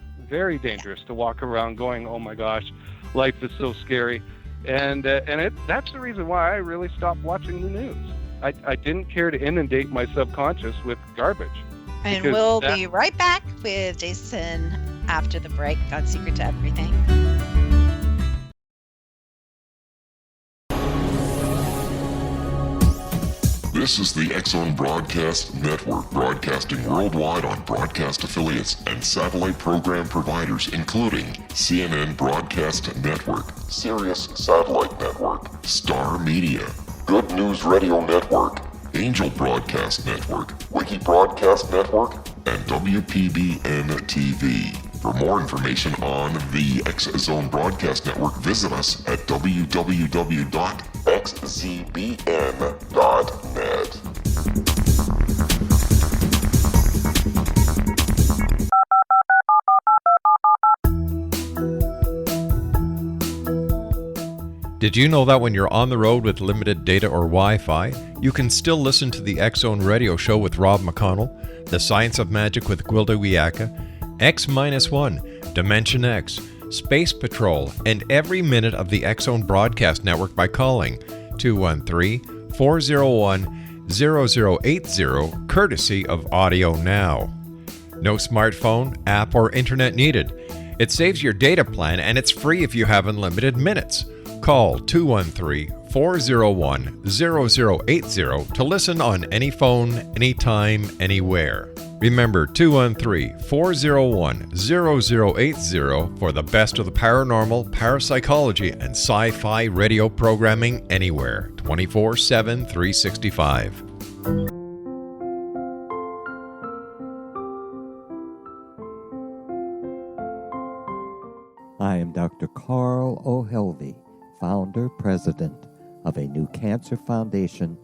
to walk around going, oh my gosh, life is so scary. And that's the reason why I really stopped watching the news. I didn't care to inundate my subconscious with garbage.
And we'll be right back with Jason after the break on Secret to Everything.
This is the X-Zone Broadcast Network, broadcasting worldwide on broadcast affiliates and satellite program providers, including CNN Broadcast Network, Sirius Satellite Network, Star Media, Good News Radio Network, Angel Broadcast Network, Wiki Broadcast Network, and WPBN TV. For more information on the X-Zone Broadcast Network, visit us at www.xzbn.net.
Did you know that when you're on the road with limited data or Wi-Fi, you can still listen to the X-Zone Radio Show with Rob McConnell, The Science of Magic with Gwilda Wiyaka, X-1, Dimension X, Space Patrol, and every minute of the X-Zone Broadcast Network by calling 213-401-0080, courtesy of Audio Now. No smartphone, app, or internet needed. It saves your data plan and it's free if you have unlimited minutes. Call 213-401-0080 to listen on any phone, anytime, anywhere. Remember 213-401-0080 for the best of the paranormal, parapsychology, and sci-fi radio programming anywhere, 24/7, 365.
I am Dr. Carl O'Helvey, founder, president of a new cancer foundation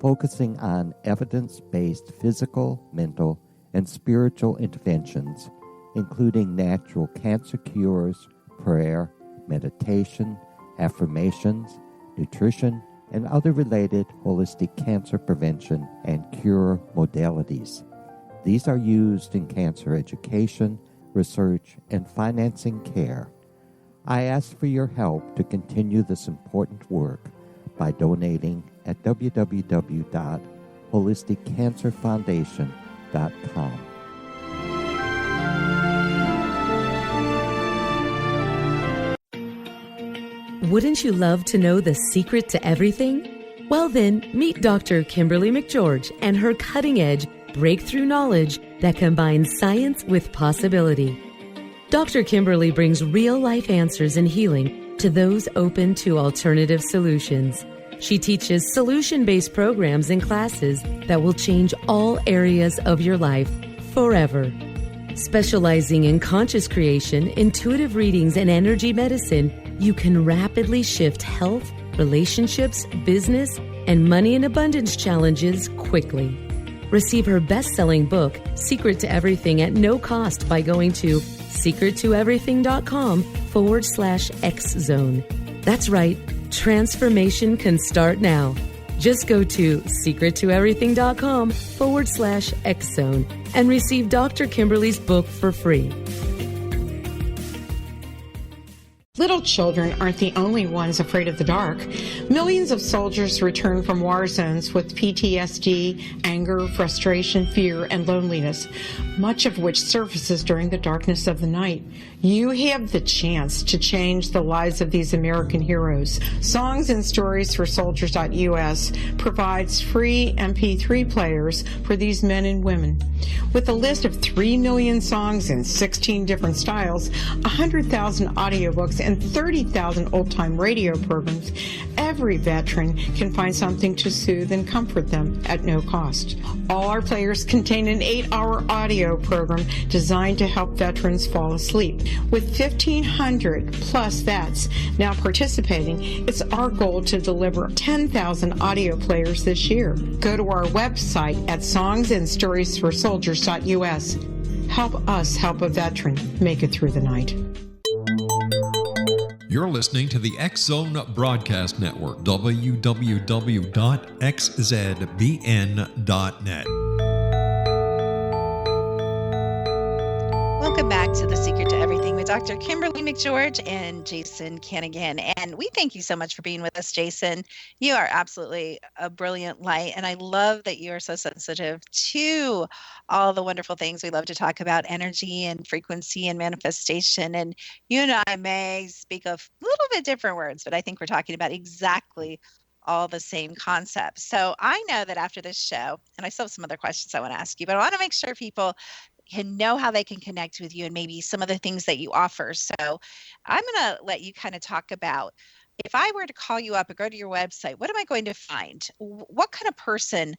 focusing on evidence-based physical, mental, and spiritual interventions, including natural cancer cures, prayer, meditation, affirmations, nutrition, and other related holistic cancer prevention and cure modalities. These are used in cancer education, research, and financing care. I ask for your help to continue this important work by donating at www.holisticcancerfoundation.com.
Wouldn't you love to know the secret to everything? Well then, meet Dr. Kimberly McGeorge and her cutting-edge breakthrough knowledge that combines science with possibility. Dr. Kimberly brings real-life answers and healing to those open to alternative solutions. She teaches solution-based programs and classes that will change all areas of your life forever. Specializing in conscious creation, intuitive readings, and energy medicine, you can rapidly shift health, relationships, business, and money and abundance challenges quickly. Receive her best-selling book, Secret to Everything, at no cost by going to secrettoeverything.com/X-Zone. That's right, transformation can start now. Just go to secrettoeverything.com/X-Zone and receive Dr. Kimberly's book for free.
Little children aren't the only ones afraid of the dark. Millions of soldiers return from war zones with PTSD, anger, frustration, fear, and loneliness, much of which surfaces during the darkness of the night. You have the chance to change the lives of these American heroes. Songs and Stories for Soldiers.us provides free MP3 players for these men and women. With a list of 3 million songs in 16 different styles, 100,000 audiobooks, and 30,000 old-time radio programs, every veteran can find something to soothe and comfort them at no cost. All our players contain an 8-hour audio program designed to help veterans fall asleep. With 1,500 plus vets now participating, it's our goal to deliver 10,000 audio players this year. Go to our website at songsandstoriesforsoldiers.us. Help us help a veteran make it through the night.
You're listening to the X-Zone Broadcast Network, www.xzbn.net.
Welcome back to The Secret to Everything with Dr. Kimberly McGeorge and Jason Kanigan. And we thank you so much for being with us, Jason. You are absolutely a brilliant light. And I love that you are so sensitive to all the wonderful things we love to talk about, energy and frequency and manifestation. And you and I may speak of a little bit different words, but I think we're talking about exactly all the same concepts. So I know that after this show, and I still have some other questions I want to ask you, but I want to make sure people can know how they can connect with you and maybe some of the things that you offer. So I'm going to let you kind of talk about, if I were to call you up or go to your website, what am I going to find? What kind of person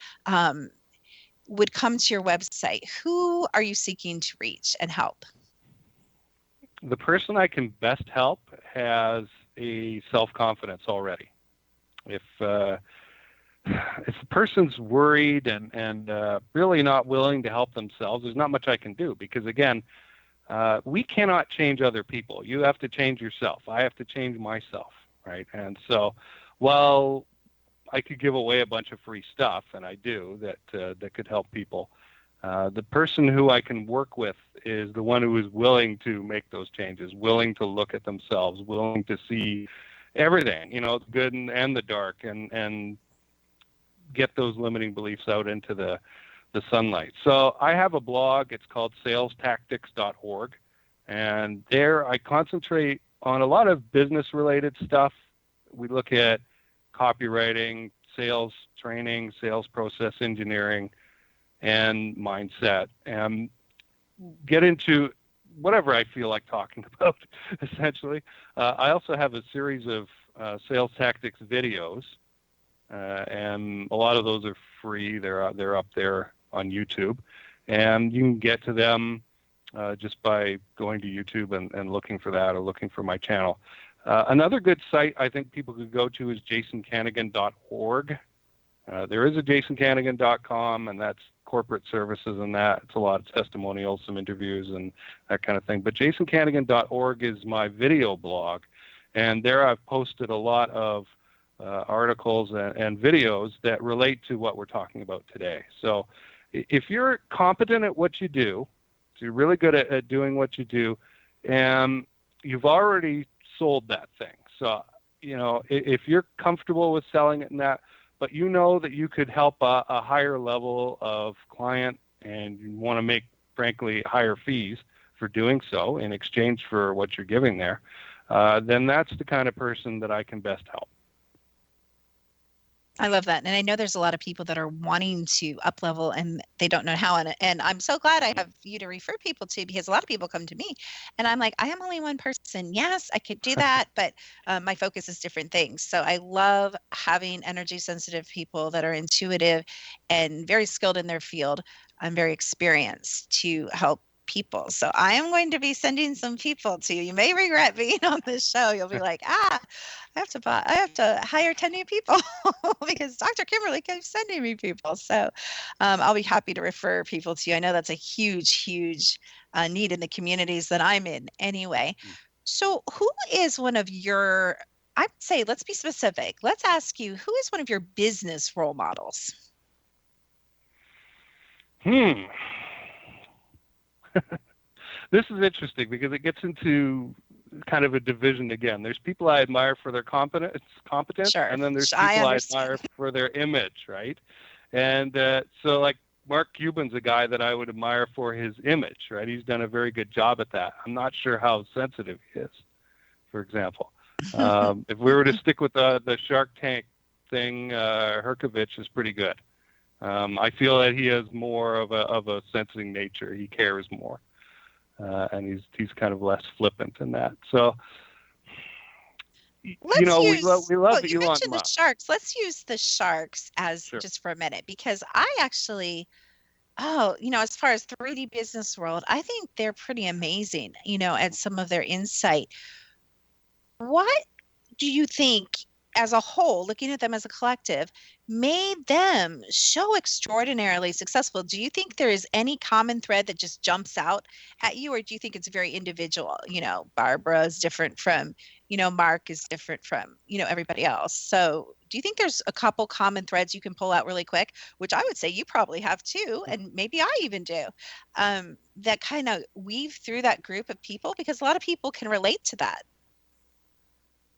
would come to your website? Who are you seeking to reach and help?
The person I can best help has a self-confidence already. If a person's worried and really not willing to help themselves, there's not much I can do, because again, we cannot change other people. You have to change yourself. I have to change myself. right? And so while I could give away a bunch of free stuff, and I do, that could help people, the person who I can work with is the one who is willing to make those changes, willing to look at themselves, willing to see everything, the good and the dark, and get those limiting beliefs out into the sunlight. So I have a blog. It's called salestactics.org. And there I concentrate on a lot of business-related stuff. We look at copywriting, sales training, sales process engineering, and mindset, and get into whatever I feel like talking about, essentially. I also have a series of sales tactics videos, and a lot of those are free. They're up there on YouTube, and you can get to them just by going to YouTube and looking for that, or looking for my channel. Another good site I think people could go to is jasonkanigan.org. There is a jasonkanigan.com, and that's corporate services and that. It's a lot of testimonials, some interviews, and that kind of thing. But jasonkanigan.org is my video blog, and there I've posted a lot of articles and videos that relate to what we're talking about today. So if you're competent at what you do, so you're really good at doing what you do, and you've already sold that thing. So, if you're comfortable with selling it and that, but you know that you could help a higher level of client, and you want to make, frankly, higher fees for doing so in exchange for what you're giving there, then that's the kind of person that I can best help.
I love that. And I know there's a lot of people that are wanting to up level and they don't know how. And I'm so glad I have you to refer people to, because a lot of people come to me and I'm like, I am only one person. Yes, I could do that, but my focus is different things. So I love having energy sensitive people that are intuitive and very skilled in their field. I'm very experienced to help people. So I am going to be sending some people to you. You may regret being on this show. You'll be like, I have to hire 10 new people because Dr. Kimberly keeps sending me people. So I'll be happy to refer people to you. I know that's a huge need in the communities that I'm in anyway. So who is one of your, I'd say, let's be specific. Let's ask you, who is one of your business role models?
This is interesting because it gets into kind of a division again. There's people I admire for their competence,
sure.
And then there's people I admire for their image, right? And so like Mark Cuban's a guy that I would admire for his image, right? He's done a very good job at that. I'm not sure how sensitive he is, for example. If we were to stick with the Shark Tank thing, Herkovich is pretty good. I feel that he has more of a sensing nature. He cares more, and he's kind of less flippant in that. So, we love Elon
you mentioned
Musk.
The sharks. Let's use the sharks as
Sure.
just for a minute, because I actually, as far as 3D business world, I think they're pretty amazing. At some of their insight. What do you think, as a whole, looking at them as a collective, made them so extraordinarily successful? Do you think there is any common thread that just jumps out at you, or do you think it's very individual? Barbara is different from, Mark is different from, everybody else. So do you think there's a couple common threads you can pull out really quick, which I would say you probably have too, and maybe I even do, that kind of weave through that group of people? Because a lot of people can relate to that.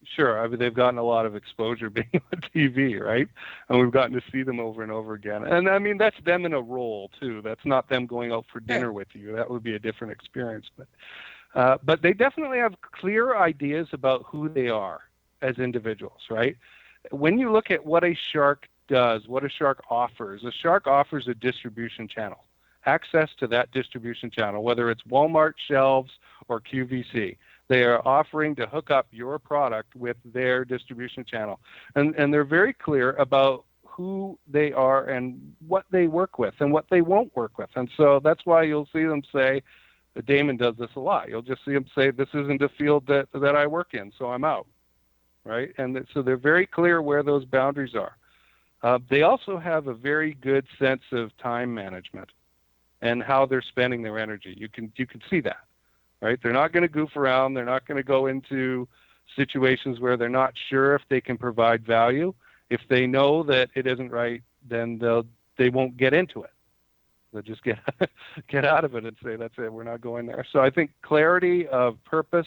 Sure. I mean, they've gotten a lot of exposure being on TV, right? And we've gotten to see them over and over again. And I mean, that's them in a role too. That's not them going out for dinner with you. That would be a different experience. But they definitely have clear ideas about who they are as individuals, right? When you look at what a shark does, what a shark offers a distribution channel, access to that distribution channel, whether it's Walmart shelves or QVC. They are offering to hook up your product with their distribution channel. And they're very clear about who they are and what they work with and what they won't work with. And so that's why you'll see them say, Damon does this a lot. You'll just see him say, this isn't a field that I work in, so I'm out, right? And so they're very clear where those boundaries are. They also have a very good sense of time management and how they're spending their energy. You can see that. Right? They're not going to goof around. They're not going to go into situations where they're not sure if they can provide value. If they know that it isn't right, then they won't get into it. They'll just get out of it and say, that's it, we're not going there. So I think clarity of purpose,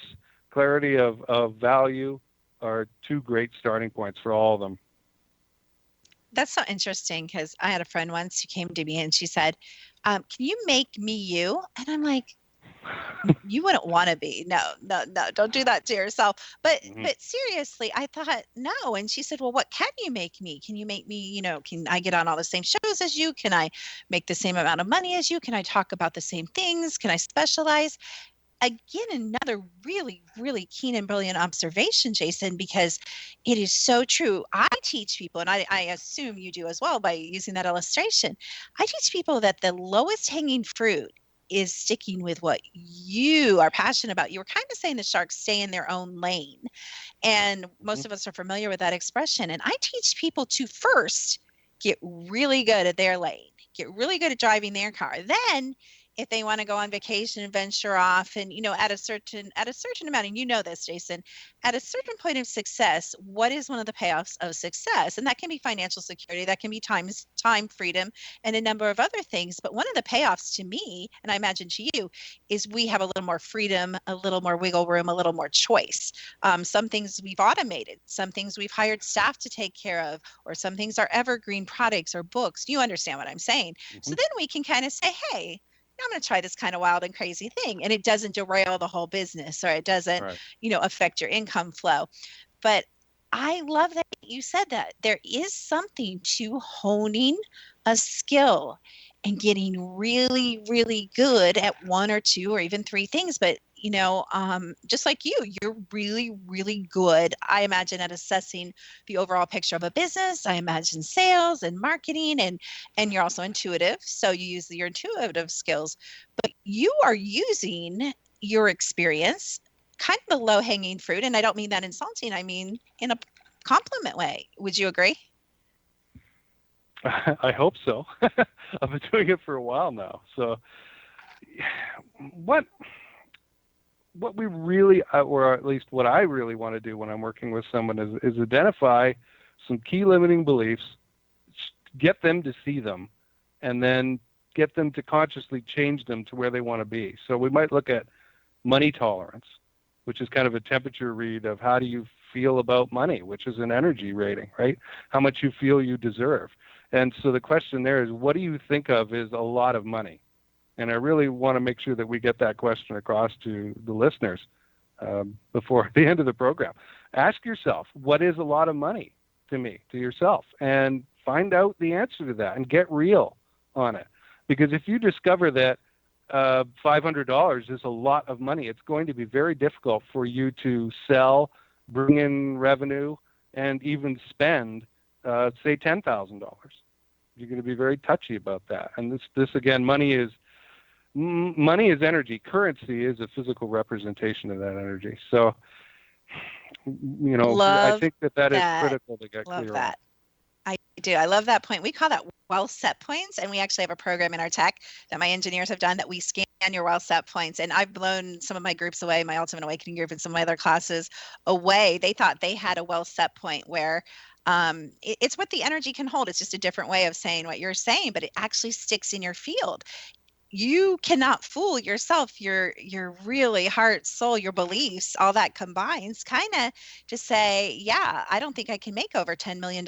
clarity of value are two great starting points for all of them.
That's so interesting, because I had a friend once who came to me and she said, can you make me you? And I'm like, you wouldn't want to be. No, don't do that to yourself. But seriously, I thought, no. And she said, well, what can you make me? Can you make me, can I get on all the same shows as you? Can I make the same amount of money as you? Can I talk about the same things? Can I specialize? Again, another really, really keen and brilliant observation, Jason, because it is so true. I teach people, and I assume you do as well by using that illustration. I teach people that the lowest hanging fruit is sticking with what you are passionate about. You were kind of saying the sharks stay in their own lane. And most of us are familiar with that expression. And I teach people to first get really good at their lane, get really good at driving their car. Then if they want to go on vacation and venture off and, at a certain amount, and you know this, Jason, at a certain point of success, what is one of the payoffs of success? And that can be financial security, that can be time freedom, and a number of other things. But one of the payoffs to me, and I imagine to you, is we have a little more freedom, a little more wiggle room, a little more choice. Some things we've automated, some things we've hired staff to take care of, or some things are evergreen products or books. You understand what I'm saying? So then we can kind of say, hey, I'm going to try this kind of wild and crazy thing. And it doesn't derail the whole business, or it doesn't, affect your income flow. But I love that you said that. There is something to honing a skill and getting really, really good at one or two or even three things. But, just like you're really, really good, I imagine, at assessing the overall picture of a business. I imagine sales and marketing, and you're also intuitive. So you use your intuitive skills, but you are using your experience, kind of the low hanging fruit. And I don't mean that insulting. I mean, in a compliment way. Would you agree?
I hope so. I've been doing it for a while now. So what we really, or at least what I really want to do when I'm working with someone is identify some key limiting beliefs, get them to see them, and then get them to consciously change them to where they want to be. So we might look at money tolerance, which is kind of a temperature read of how do you feel about money, which is an energy rating, right? How much you feel you deserve. And so the question there is, what do you think of is a lot of money? And I really want to make sure that we get that question across to the listeners before the end of the program. Ask yourself, what is a lot of money to me, to yourself? And find out the answer to that and get real on it. Because if you discover that $500 is a lot of money, it's going to be very difficult for you to sell, bring in revenue, and even spend, say, $10,000. You're going to be very touchy about that. And this again, money is energy. Currency is a physical representation of that energy. So, I think that is critical to get clear on.
I do. I love that point. We call that well set points. And we actually have a program in our tech that my engineers have done that we scan your well set points. And I've blown some of my groups away, my Ultimate Awakening group and some of my other classes away. They thought they had a well set point where it's what the energy can hold. It's just a different way of saying what you're saying, but it actually sticks in your field. You cannot fool yourself, your really heart, soul, your beliefs, all that combines kind of to say, yeah, I don't think I can make over $10 million.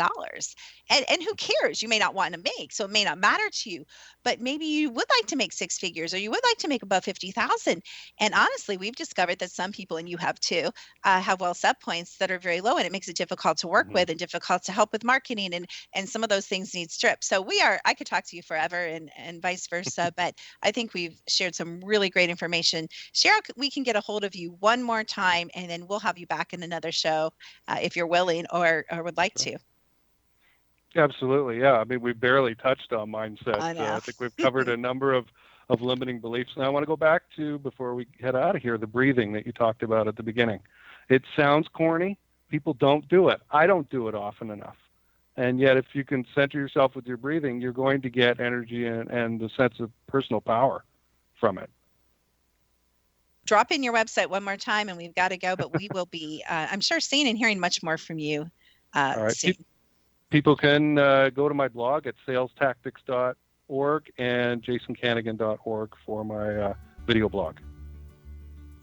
And who cares? You may not want to make, so it may not matter to you, but maybe you would like to make six figures, or you would like to make above 50,000. And honestly, we've discovered that some people, and you have too, have well set points that are very low, and it makes it difficult to work with and difficult to help with marketing, and some of those things need stripped. So I could talk to you forever and vice versa, but I think we've shared some really great information. Cheryl, we can get a hold of you one more time, and then we'll have you back in another show if you're willing or would like to.
Absolutely, yeah. I mean, we barely touched on mindset. I think we've covered a number of limiting beliefs. And I want to go back to, before we head out of here, the breathing that you talked about at the beginning. It sounds corny. People don't do it. I don't do it often enough. And yet, if you can center yourself with your breathing, you're going to get energy and the sense of personal power from it.
drop in your website one more time, and we've got to go, but we will be, I'm sure, seeing and hearing much more from you
All right.
soon.
People can go to my blog at salestactics.org and jasonkanigan.org for my video blog.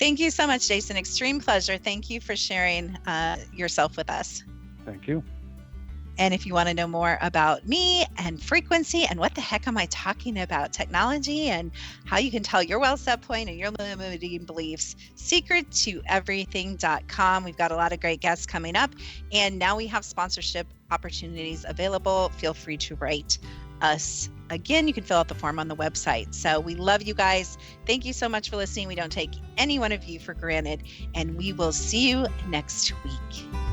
Thank you so much, Jason. Extreme pleasure. Thank you for sharing yourself with us.
Thank you.
And if you want to know more about me and frequency and what the heck am I talking about, technology and how you can tell your well set point and your limiting beliefs, secrettoeverything.com. We've got a lot of great guests coming up, and now we have sponsorship opportunities available. Feel free to write us. Again, you can fill out the form on the website. So we love you guys. Thank you so much for listening. We don't take any one of you for granted, and we will see you next week.